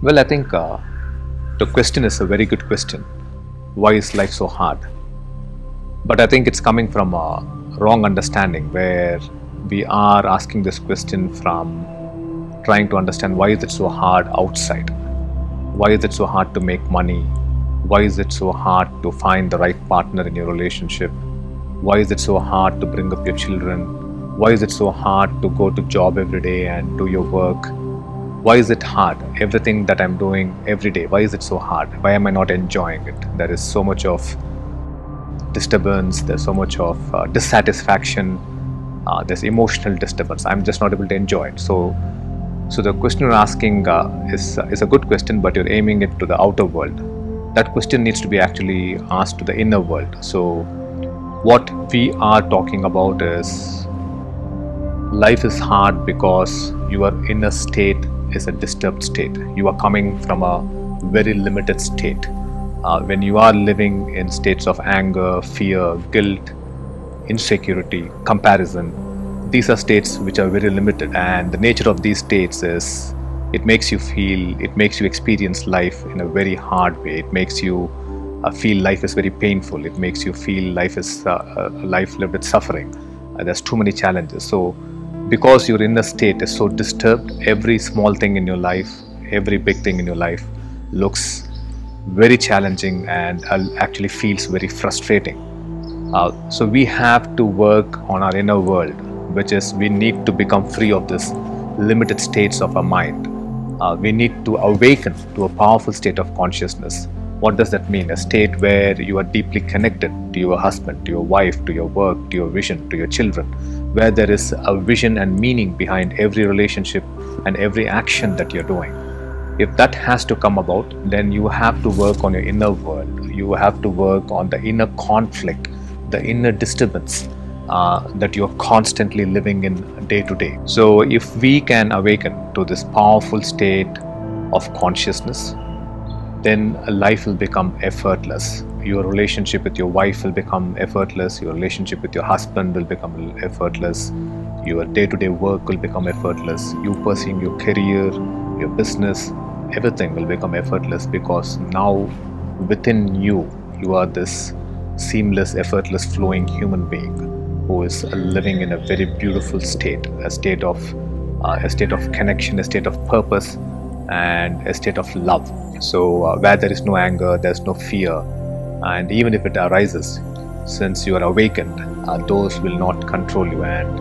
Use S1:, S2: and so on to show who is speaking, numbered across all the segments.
S1: Well, I think the question is a very good question. Why is life so hard? But I think it's coming from a wrong understanding where we are asking this question from trying to understand why is it so hard outside? Why is it so hard to make money? Why is it so hard to find the right partner in your relationship? Why is it so hard to bring up your children? Why is it so hard to go to job every day and do your work? Why is it hard? Everything that I'm doing every day, why is it so hard? Why am I not enjoying it? There is so much of disturbance, there's so much of dissatisfaction, there's emotional disturbance. I'm just not able to enjoy it. So the question you're asking is a good question, but you're aiming it to the outer world. That question needs to be actually asked to the inner world. So what we are talking about is life is hard because your inner state is a disturbed state. You are coming from a very limited state. When you are living in states of anger, fear, guilt, insecurity, comparison, these are states which are very limited, and the nature of these states is it makes you experience life in a very hard way. It makes you feel life is very painful. It makes you feel life is a life lived with suffering. There's too many challenges. So because your inner state is so disturbed, every small thing in your life, every big thing in your life looks very challenging and actually feels very frustrating. So we have to work on our inner world, which is we need to become free of this limited states of our mind. We need to awaken to a powerful state of consciousness. What does that mean? A state where you are deeply connected to your husband, to your wife, to your work, to your vision, to your children, where there is a vision and meaning behind every relationship and every action that you're doing. If that has to come about, then you have to work on your inner world. You have to work on the inner conflict, the inner disturbance that you're constantly living in day to day. So if we can awaken to this powerful state of consciousness, then life will become effortless. Your relationship with your wife will become effortless. Your relationship with your husband will become effortless. Your day-to-day work will become effortless. You pursuing your career, your business, everything will become effortless, because now within you, you are this seamless, effortless, flowing human being who is living in a very beautiful state, a state of connection, a state of purpose, and a state of love. So where there is no anger, there's no fear, and even if it arises, since you are awakened, those will not control you, and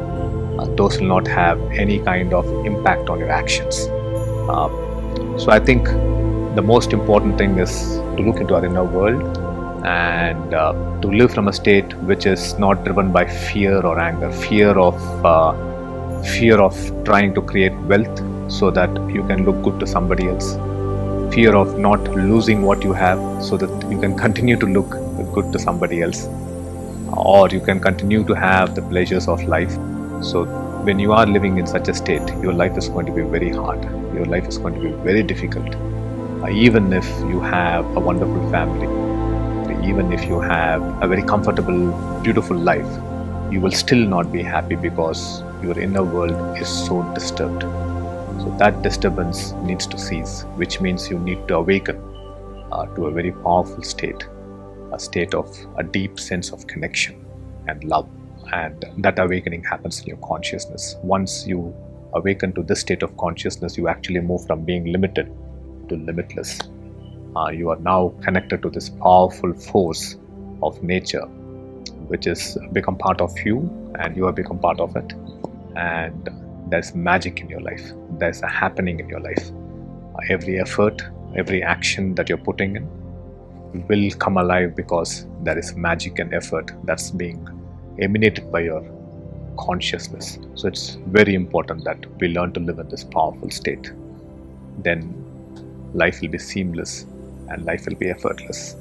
S1: those will not have any kind of impact on your actions. So I think the most important thing is to look into our inner world and to live from a state which is not driven by fear or anger, fear of trying to create wealth so that you can look good to somebody else, fear of not losing what you have so that you can continue to look good to somebody else, or you can continue to have the pleasures of life. So when you are living in such a state, your life is going to be very hard. Your life is going to be very difficult. Even if you have a wonderful family, even if you have a very comfortable, beautiful life, you will still not be happy because your inner world is so disturbed. So that disturbance needs to cease, which means you need to awaken to a very powerful state, a state of a deep sense of connection and love. And that awakening happens in your consciousness. Once you awaken to this state of consciousness, you actually move from being limited to limitless. You are now connected to this powerful force of nature, which has become part of you, and you have become part of it. And there's magic in your life. There's a happening in your life. Every effort, every action that you're putting in will come alive because there is magic and effort that's being emanated by your consciousness. So it's very important that we learn to live in this powerful state. Then life will be seamless and life will be effortless.